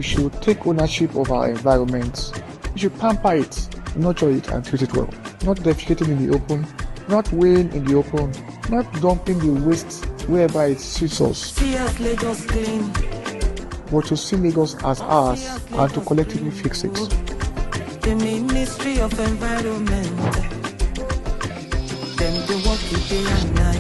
we should take ownership of our environment. We should pamper it, nurture it, and treat it well. Not defecating in the open, not weighing in the open, not dumping the waste wherever it suits us. But to see Lagos as ours and to collectively fix it. The Ministry of Environment, them they work day and night.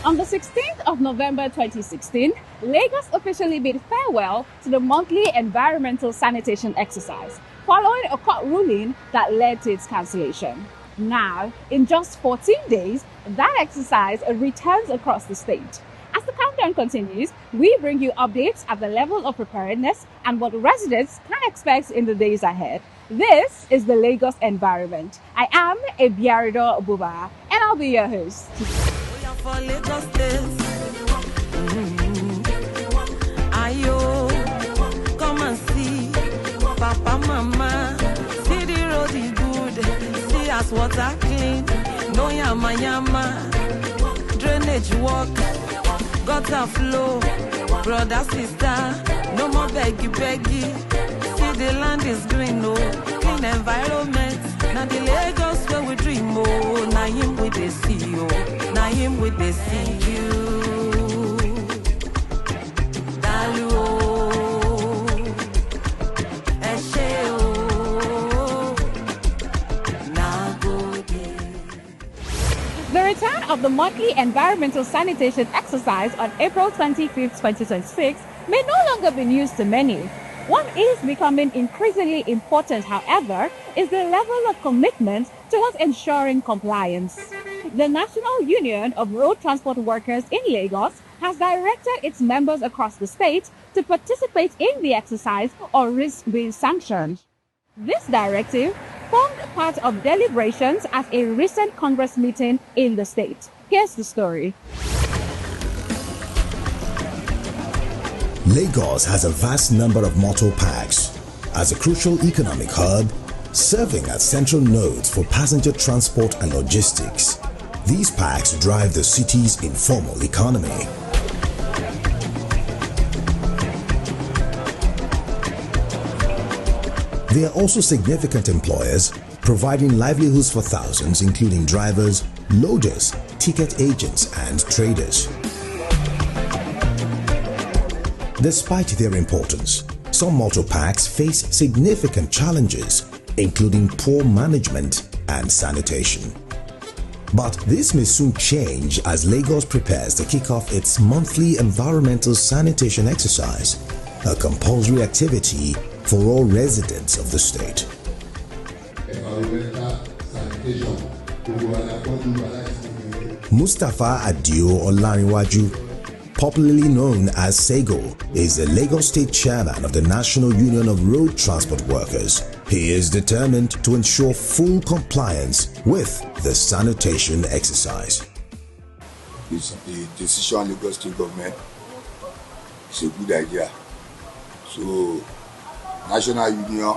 On the 16th of November 2016, Lagos officially bid farewell to the monthly environmental sanitation exercise, following a court ruling that led to its cancellation. Now, in just 14 days, that exercise returns across the state. As the countdown continues, we bring you updates at the level of preparedness and what residents can expect in the days ahead. This is the Lagos Environment. I am Ebiarido Buba, and I'll be your host. For Lagos days. Ayo, come and see Papa, Mama. See the road is good. See as water clean. No yama yama. Drainage work. Gutter flow. Brother, sister. No more beggy beggy. See the land is green, no. Clean environment. Now the Lagos where we dream, oh. Now him with the see, oh. Now him with the see you. Dalu, oh. Eshe, oh. Now go there. The return of the monthly environmental sanitation exercise on April 25th, 2026 may no longer be news to many. What is becoming increasingly important, however, is the level of commitment towards ensuring compliance. The National Union of Road Transport Workers in Lagos has directed its members across the state to participate in the exercise or risk being sanctioned. This directive formed part of deliberations at a recent Congress meeting in the state. Here's the story. Lagos has a vast number of motor parks. As a crucial economic hub, serving as central nodes for passenger transport and logistics, these parks drive the city's informal economy. They are also significant employers, providing livelihoods for thousands, including drivers, loaders, ticket agents, and traders. Despite their importance, some motor parks face significant challenges, including poor management and sanitation. But this may soon change as Lagos prepares to kick off its monthly environmental sanitation exercise, a compulsory activity for all residents of the state. Mustafa Adio Olariwaju, popularly known as Sego, is the Lagos State Chairman of the National Union of Road Transport Workers. He is determined to ensure full compliance with the sanitation exercise. It's the decision of Lagos State government. It's a good idea. So, National Union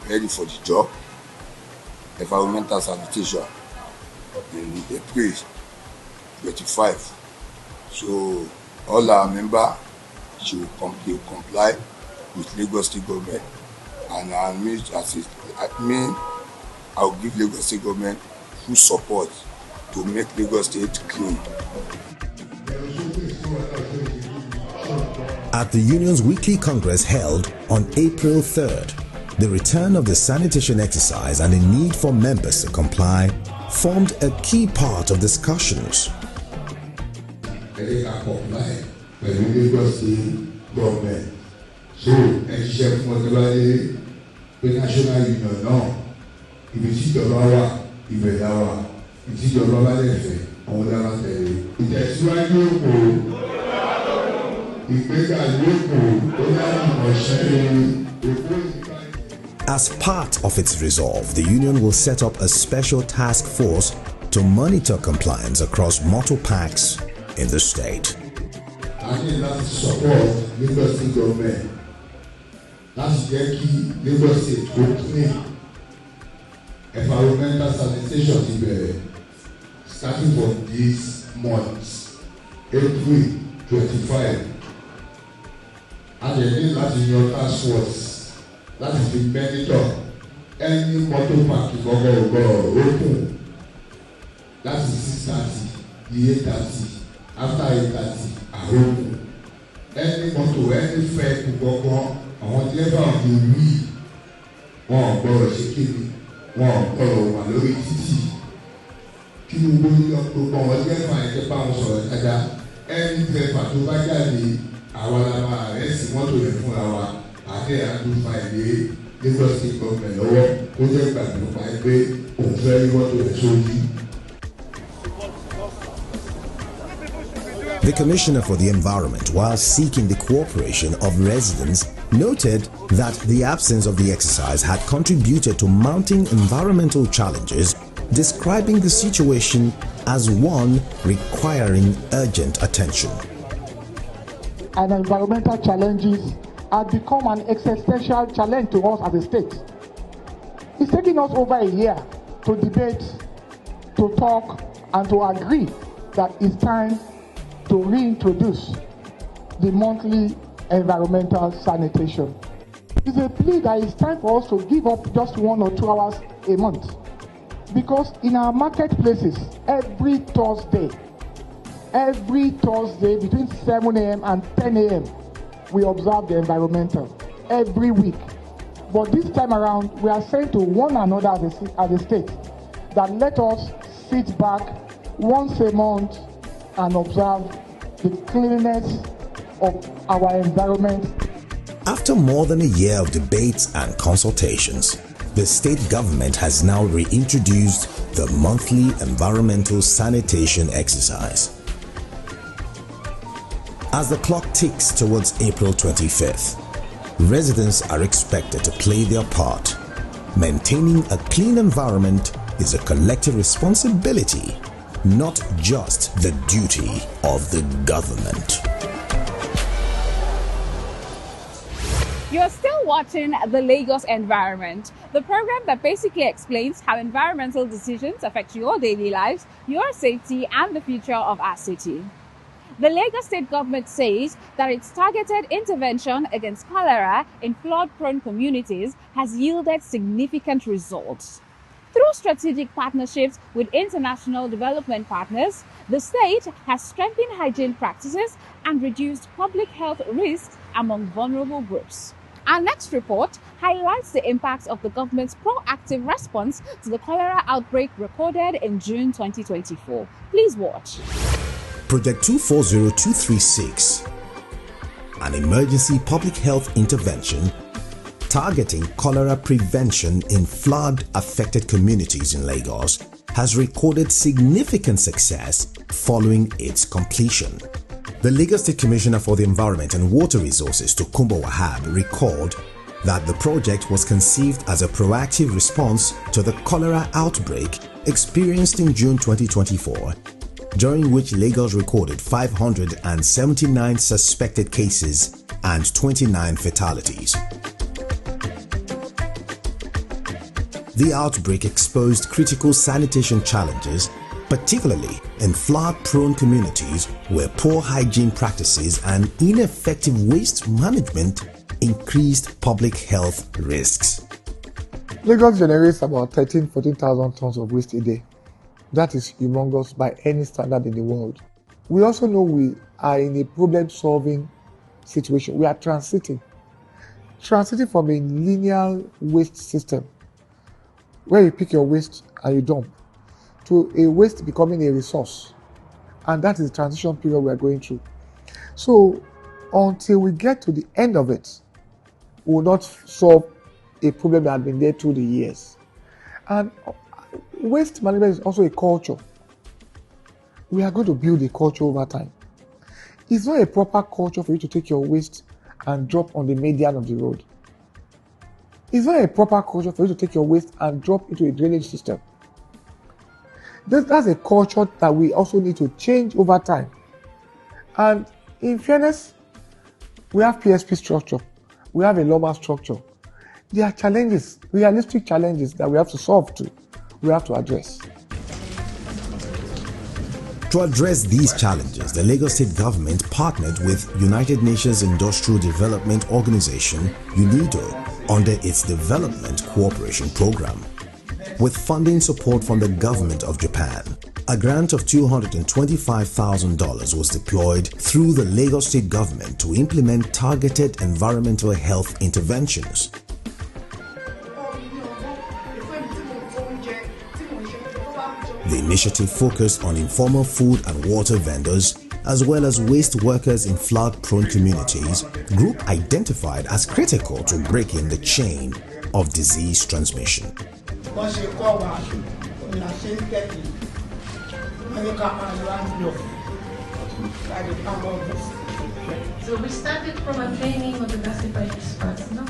ready for the job. Environmental sanitation in April 25. So all our members should comply with Lagos State government, and I will give Lagos State government full support to make Lagos State clean. At the union's weekly congress held on April 3rd, the return of the sanitation exercise and the need for members to comply formed a key part of discussions. Comply with Lagos State government. So, ṣiṣẹ́ fún ọjọ́ láyé pé National Union náà ibi tí ìjọba wà ibẹ̀ la wà, ibi tí ìjọba bá lè fẹ́ àwọn dára tẹ̀lé. Ìtẹ̀síwájú òkò ìgbéga lóko tó dára ọ̀ṣẹ́ òkú. As part of its resolve, the union will set up a special task force to monitor compliance across motor parks in the state. I need to support Lagos State government. That's the key. Lagos State go clean. Environmental sanitation is starting from this month, April 25, and they need láti yan task force láti fi monitor any motor park gbọ́gbọ́ open láti 6:30 di 8:30 after 8:30 open any motor any fare gbọ́gbọ́ àwọn driver of the week wọn gbọ́dọ̀ ṣe kéde wọn gbọ́dọ̀ wà lórí títì kí gbogbo àwọn driver yẹn bá wọn sọ̀rọ̀ dáadáa any driver tó bá jáde àwa la máa rẹ̀ sí mọ́tò yẹn fúnra wa àti àdúfà ìdè Lagos State Government lọ́wọ́ ó jẹ́ ìgbàgbọ́ pa ẹgbẹ́ òun fẹ́ rí mọ́tò yẹn sójú. The Commissioner for the Environment, while seeking the cooperation of residents, noted that the absence of the exercise had contributed to mounting environmental challenges, describing the situation as one requiring urgent attention. And environmental challenges have become an existential challenge to us as a state. It's taken us over a year to debate, to talk, and to agree that it's time to reintroduce the monthly environmental sanitation. It's a plea that it's time for us to give up just 1 or 2 hours a month. Because in our marketplaces, every Thursday between 7 a.m. and 10 a.m., we observe the environmental every week. But this time around, we are saying to one another as a state that let us sit back once a month and observe the cleanliness of our environment. After more than a year of debates and consultations, the state government has now reintroduced the monthly environmental sanitation exercise. As the clock ticks towards April 25th, residents are expected to play their part. Maintaining a clean environment is a collective responsibility, not just the duty of the government. You're still watching The Lagos Environment, the program that basically explains how environmental decisions affect your daily lives, your safety, and the future of our city. The Lagos State government says that its targeted intervention against cholera in flood-prone communities has yielded significant results. Through strategic partnerships with international development partners, the state has strengthened hygiene practices and reduced public health risks among vulnerable groups. Our next report highlights the impact of the government's proactive response to the cholera outbreak recorded in June 2024. Please watch. Project 240236, an emergency public health intervention targeting cholera prevention in flood-affected communities in Lagos, has recorded significant success following its completion. The Lagos State Commissioner for the Environment and Water Resources, Tokunbo Wahab, recalled that the project was conceived as a proactive response to the cholera outbreak experienced in June 2024, during which Lagos recorded 579 suspected cases and 29 fatalities. The outbreak exposed critical sanitation challenges, particularly in flood-prone communities where poor hygiene practices and ineffective waste management increased public health risks. Lagos generates about 14,000 tons of waste a day. That is humongous by any standard in the world. We also know we are in a problem-solving situation. We are transiting from a linear waste system where you pick your waste and you dump, to a waste becoming a resource. And that is the transition period we are going through. So until we get to the end of it, we will not solve a problem that has been there through the years. And waste management is also a culture. We are going to build a culture over time. It's not a proper culture for you to take your waste and drop on the median of the road. It's not a proper culture for you to take your waste and drop into a drainage system. That's a culture that we also need to change over time. And in fairness, we have PSP structure. We have a LOMA structure. There are challenges, realistic challenges that we have to solve too. We have to address. To address these challenges, the Lagos State government partnered with United Nations Industrial Development Organization, UNIDO, under its Development Cooperation Program. With funding support from the government of Japan, a grant of $225,000 was deployed through the Lagos State government to implement targeted environmental health interventions. The initiative focused on informal food and water vendors as well as waste workers in flood-prone communities, group identified as critical to breaking the chain of disease transmission. So we started from a training of the classified experts, no?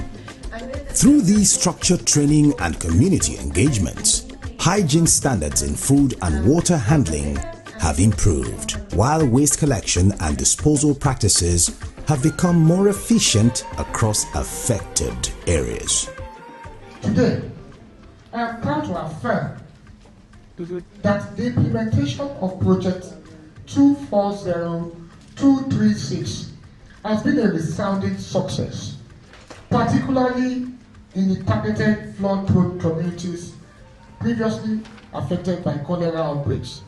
Through these structured training and community engagements, hygiene standards in food and water handling have improved, while waste collection and disposal practices have become more efficient across affected areas. Today, I am proud to affirm that the implementation of Project 240236 has been a resounding success, particularly in the targeted flood-prone communities previously affected by cholera outbreaks.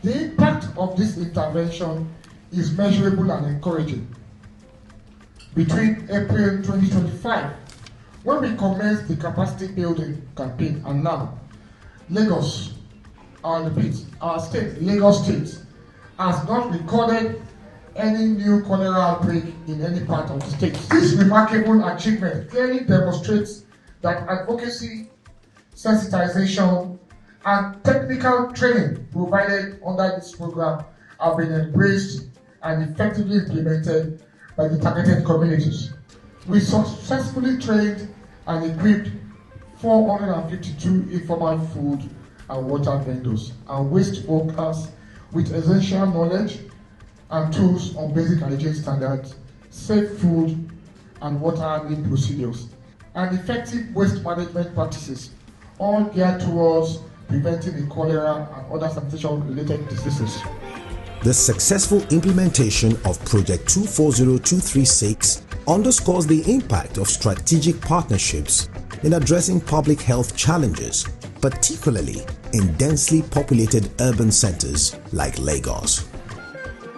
The impact of this intervention is measurable and encouraging. Between April 2025, when we commenced the capacity building campaign, and now, Lagos, our state, Lagos State, has not recorded any new cholera outbreak in any part of the state. This remarkable achievement clearly demonstrates that advocacy, sensitization, and technical training provided under this program have been embraced and effectively implemented by the targeted communities. We successfully trained and equipped 452 informal food and water vendors and waste workers with essential knowledge and tools on basic hygiene standards, safe food and water handling procedures, and effective waste management practices, all geared towards preventing the cholera and other sanitation-related diseases. The successful implementation of Project 240236 underscores the impact of strategic partnerships in addressing public health challenges, particularly in densely populated urban centers like Lagos.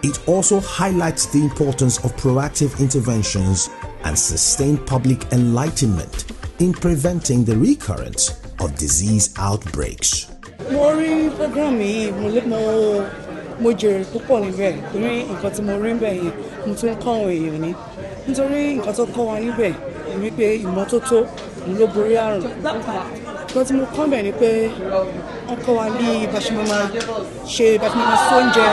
It also highlights the importance of proactive interventions and sustained public enlightenment in preventing the recurrence of disease outbreaks. Mo jèrè púpọ̀ níbẹ̀ torí nǹkan tí mo rí níbẹ̀ yẹn mo tún kọ́ àwọn èèyàn ní nítorí nǹkan tó kọ́ wa níbẹ̀ ni pé ìmọ́tótó ló borí àrùn. Nǹkan tí mo kọ́ bẹ̀ ni pé wọ́n kọ́ wa bí bá ṣe máa sóúnjẹ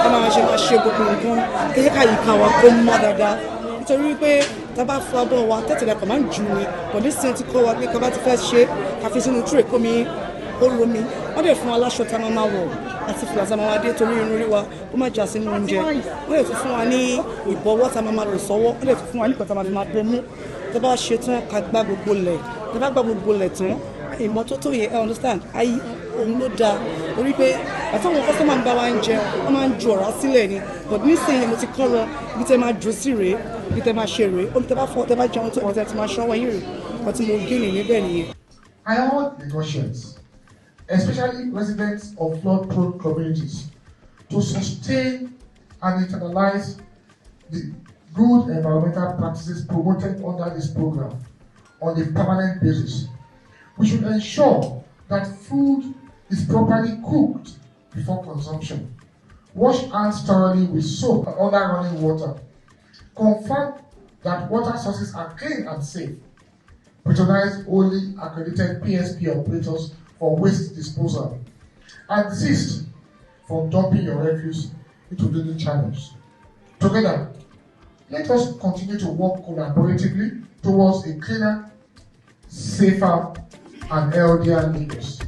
bá máa ṣe gbogbo nǹkan kéyé káyìíká wa kó mọ́ dáadáa nítorí pé tá bá fọ abọ́ wa tẹ́tẹ̀lẹ̀ kàn máa ń jù ní bọ̀dé sí ti kọ́ wa pé ká bá ti fẹ́ ṣe ká fi sínú túrè kó mi ó lomi wọ́n dẹ̀ fún wa láṣọ tá a máa wọ̀ àti fìlà tá a máa dé torí irun rí wa ó má jà sínú oúnjẹ wọ́n dẹ̀ tún fún wa ní ìbọ̀wọ́ tá a máa lò sọ́wọ́ wọ́n dẹ̀ tún fún wa ní ìkọ̀tà máa bomú tó bá ṣe tán ká gbá gbogbo lẹ̀ tó bá gbá gbogbo lẹ̀ tán ìmọ́tótó yẹn ẹ understand ayé òun ló dáa torí pé àtàwọn kọ́sọ́mà ń bá wa ń jẹ wọ́n máa ń ju ọ̀rá sílẹ̀ ni but nísìnyí mo ti kọ́ lọ ibi tẹ́ máa dùn sí rèé ibi tẹ́ máa ṣe rèé omi tẹ́ bá fọ́ tẹ́ bá jẹun tó ibi tẹ́ ti máa ṣọ́wọ́ yín rèé wọ́n ti mo gé níbẹ̀ nìyẹn. I urge Lagosians, especially residents of flood-prone communities, to sustain and internalize the good environmental practices promoted under this program on a permanent basis. We should ensure that food is properly cooked before consumption, wash hands thoroughly with soap and other running water, confirm that water sources are clean and safe, patronize only accredited PSP operators for waste disposal, and desist from dumping your refuse into draining channels. Together, let us continue to work collaboratively towards a cleaner, safer, and healthier Lagos.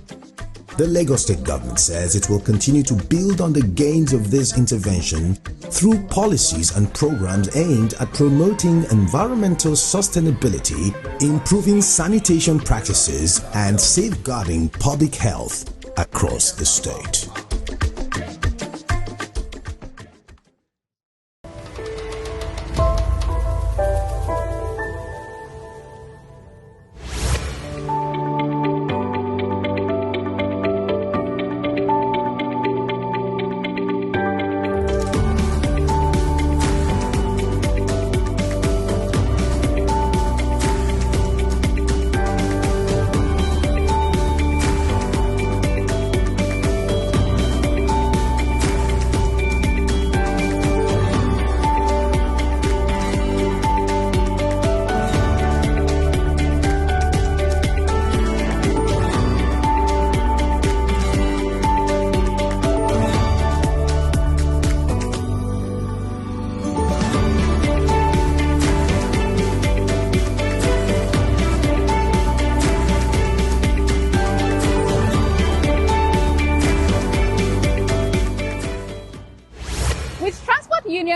The Lagos State government says it will continue to build on the gains of this intervention through policies and programs aimed at promoting environmental sustainability, improving sanitation practices, and safeguarding public health across the state.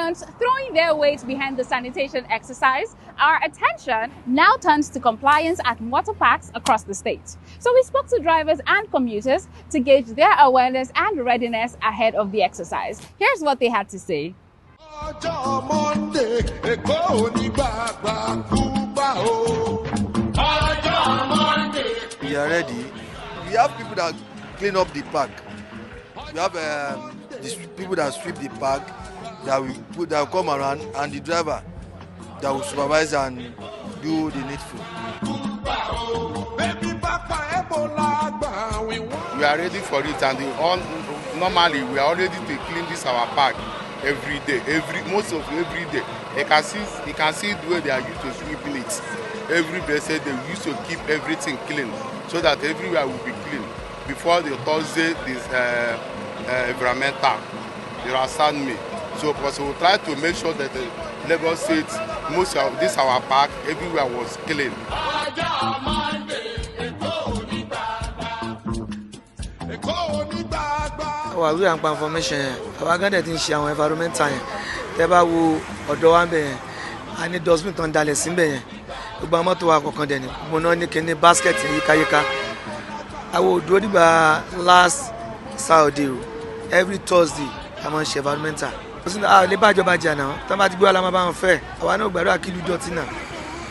Nigerians throwing their weight behind the sanitation exercise, our attention now turns to compliance at motor parks across the state. So we spoke to drivers and commuters to gauge their awareness and readiness ahead of the exercise. Here's what they had to say. We are ready. We have people that clean up the park. We have people that sweep the park, that will come around, and the driver that will supervise and do the needful. We are ready for it, and normally we are ready to clean this our park every day, most of every day. You can see the way they are used to sweeping it. Every blessed they used to keep everything clean, so that everywhere will be clean. Before the Thursday, this environmental, they are send me. So because we will try to make sure that the Lagos State, most of this our park, everywhere was clean. Our we and information. Our garden ti ṣe àwọn environmental yẹn. Tẹ́ bá wo ọ̀dọ̀ wa ńbẹ̀ yẹn, a ní dustbin tó ń dalẹ̀ sí ńbẹ̀ yẹn. Gbogbo mọ́tò wa kọ̀ọ̀kan dẹ̀ ni. Mo náà ní kíní basket yíkáyíká. Àwọn òdúró dìgbà last Saturday every Thursday a máa ń ṣe environmental. Lè bá ìjọba jà náà, tí wọ́n bá ti gbé wa la máa bá wọn fẹ́. Àwa náà gbàdúrà kí ìlú dọ̀tí náà.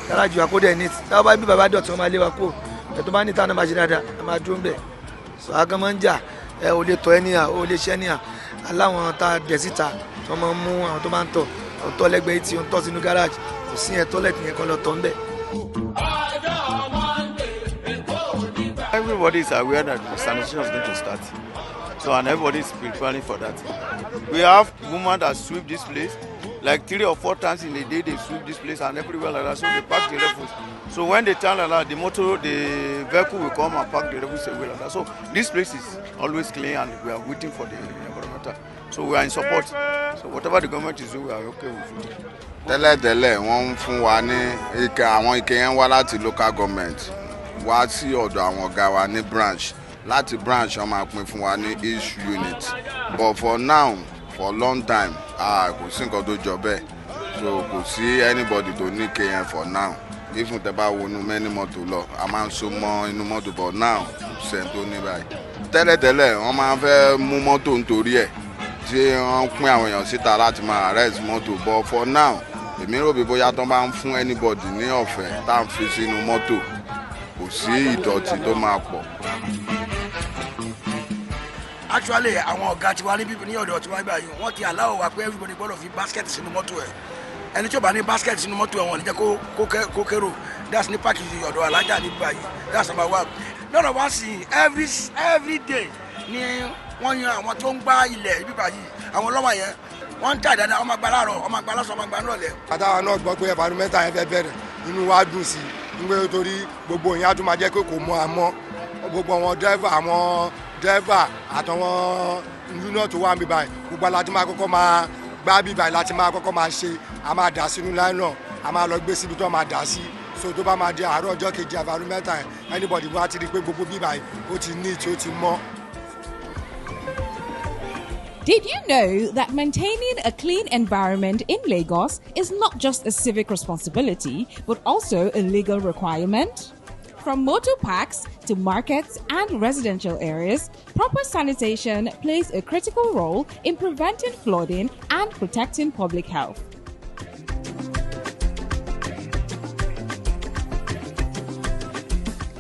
Yàrá ju àkódẹ̀ ní. Tí wọ́n bá bí bàbá dọ̀tí wọn máa lé wa kó. Ẹ̀tọ́ bá ní ìta náà máa ṣe dáadáa, a máa dúró ńbẹ̀. So àgàn máa ń jà, ò lè tọ́ ẹnìyà, ò lè ṣẹ́ ẹnìyà. Aláwọn ta dẹ̀ síta, tí wọ́n máa ń mú àwọn tó bá ń tọ̀. Ọ̀tọ̀ lẹ́gbẹ̀ẹ́ tí ó ń tọ́ sínú gáràjì. Kò sí ẹ̀ tọ́lẹ̀tì yẹn kan lọ tọ́ ńbẹ̀. Everybody is aware that the sanitation is going to start. So, and everybody is preparing for that. We have women that sweep this place, like 3 or 4 times in a day they sweep this place and everywhere like that. So they park the refuse. So when they turn like that, the vehicle will come and park the refuse away like that. So this place is always clean and we are waiting for the environmental. So we are in support. So whatever the government is doing, we are okay with it. Tẹ́lẹ̀tẹ́lẹ̀ wọ́n ń fún wa ní ike, àwọn ike yẹn wá láti local government wá sí ọ̀dọ̀ àwọn ọ̀gá wa ní branch. Láti branch wọ́n máa pín fún wa ní each unit, but for now for long time kò sí nǹkan tó jọ bẹ́ẹ̀, so kò sí anybody tó ní ike yẹn for now. Even tẹ́ bá wọnú mẹ́ni mọ́tò lọ a máa ń so mọ́ inú mọ́tò, but now kò sẹ́ni tó ní báyìí. Tẹ́lẹ̀tẹ́lẹ̀ wọ́n máa ń fẹ́ mú mọ́tò nítorí ẹ̀ tí wọ́n pín àwọn èèyàn síta láti máa arrest mọ́tò, but for now èmi rò bí bóyá tó bá ń fún anybody ní ọ̀fẹ́ tá à ń fi sínú mọ́tò kò sí ìdọ̀tí tó máa pọ̀. Actually, àwọn ọ̀gá tiwa ní ọ̀dọ̀ tiwa báyìí wọ́n ti allow wa pé everybody gbọ́dọ̀ fi basket sínú mọ́tò ẹ̀. Ẹni tí ó bá ní basket sínú mọ́tò ẹ̀ wọ́n ní jẹ́ kó kérò. That's ní páàkì ọ̀dọ̀ alájà ní báyìí. That's number one. Lọ́dọ̀ wá sí every day ni wọ́n yan àwọn tó ń gbá ilẹ̀ ibi báyìí. Àwọn ọlọ́mọ yẹn wọ́n ń tà dáadáa, wọ́n máa gba láàárọ̀, wọ́n máa gba lọ́sàn-án, wọ́n máa gba nírọ̀lẹ́. Àtàwọn náà gbọ́ pé environmental yẹn fẹ́ bẹ̀rẹ̀, inú wa dùn sí i nígbà torí gbogbo ìyẹn á tún máa jẹ́ pé kò mọ àmọ́ gbogbo àwọn driver àtàwọn union tó wà níbí báyìí gbogbo aláti máa kọ́kọ́ máa gbá bí báyìí láti máa kọ́kọ́ máa ṣe, a máa dà sínú nylon, a máa lọ gbé síbi tó máa dà sí, so tó bá máa di àárọ̀ ọjọ́ kejì environmental yẹn anybody wá ti rí pé gbogbo bí báyìí ó ti neat, ó ti mọ́. Did you know that maintaining a clean environment in Lagos is not just a civic responsibility, but also a legal requirement? From motor parks to markets and residential areas, proper sanitation plays a critical role in preventing flooding and protecting public health.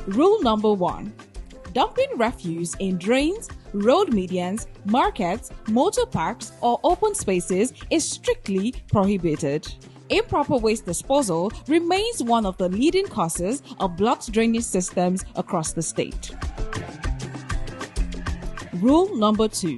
Rule number 1. Dumping refuse in drains, road medians, markets, motor parks, or open spaces is strictly prohibited. Improper waste disposal remains one of the leading causes of blocked drainage systems across the state. Rule number 2.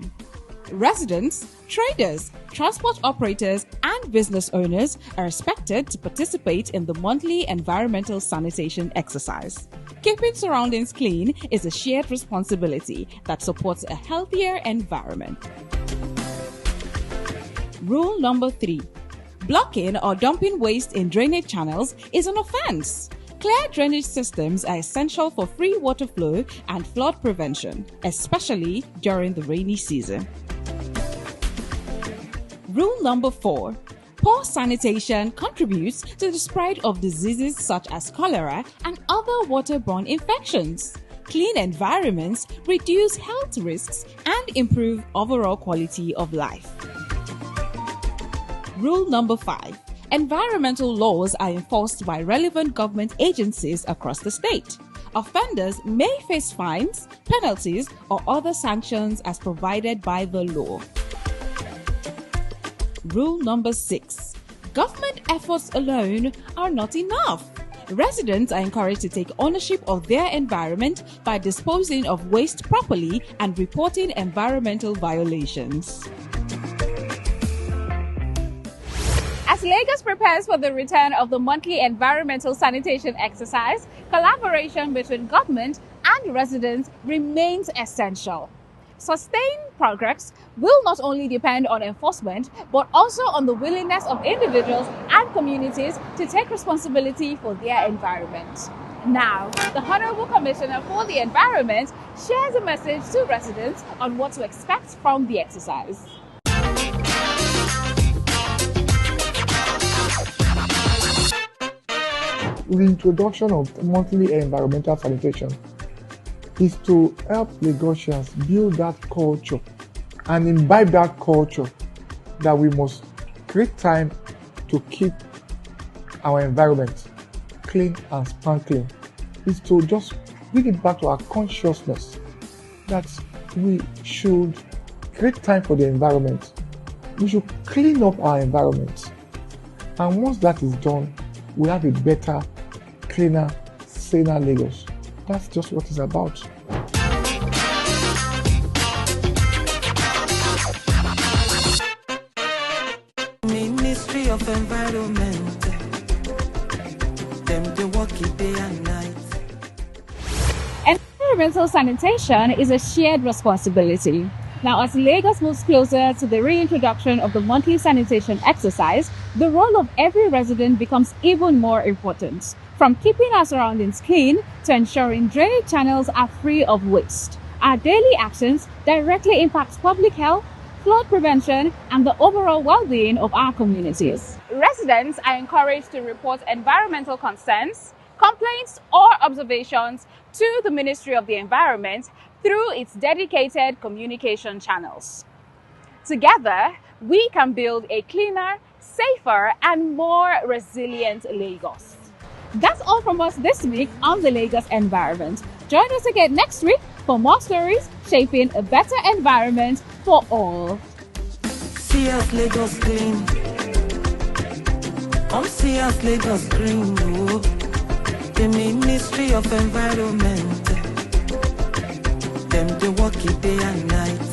Residents, traders, transport operators, and business owners are expected to participate in the monthly environmental sanitation exercise. Keeping surroundings clean is a shared responsibility that supports a healthier environment. Rule number 3. Blocking or dumping waste in drainage channels is an offense. Clear drainage systems are essential for free water flow and flood prevention, especially during the rainy season. Rule number 4. Poor sanitation contributes to the spread of diseases such as cholera and other waterborne infections. Clean environments reduce health risks and improve overall quality of life. Rule number 5. Environmental laws are enforced by relevant government agencies across the state. Offenders may face fines, penalties, or other sanctions as provided by the law. Rule number 6. Government efforts alone are not enough. Residents are encouraged to take ownership of their environment by disposing of waste properly and reporting environmental violations. As Lagos prepares for the return of the monthly environmental sanitation exercise, collaboration between government and residents remains essential. Sustained progress will not only depend on enforcement, but also on the willingness of individuals and communities to take responsibility for their environment. Now, the Honorable Commissioner for the Environment shares a message to residents on what to expect from the exercise. The introduction of monthly environmental sanitation is to help Lagosians build that culture and imbibe that culture that we must create time to keep our environment clean and sparkling. Is to just bring it back to our consciousness that we should create time for the environment. We should clean up our environment. And once that is done, we have a better, cleaner, saner Lagos. That's just what it's about. Ministry of Environment, them they work it day and night. Environmental sanitation is a shared responsibility. Now, as Lagos moves closer to the reintroduction of the monthly sanitation exercise, the role of every resident becomes even more important. From keeping our surroundings clean to ensuring drainage channels are free of waste. Our daily actions directly impact public health, flood prevention, and the overall well-being of our communities. Residents are encouraged to report environmental concerns, complaints, or observations to the Ministry of the Environment through its dedicated communication channels. Together, we can build a cleaner, safer, and more resilient Lagos. That's all from us this week on the Lagos Environment. Join us again next week for more stories shaping a better environment for all. See us Lagos clean. Come see us Lagos green. Oh. The Ministry of Environment, them they work it day and night.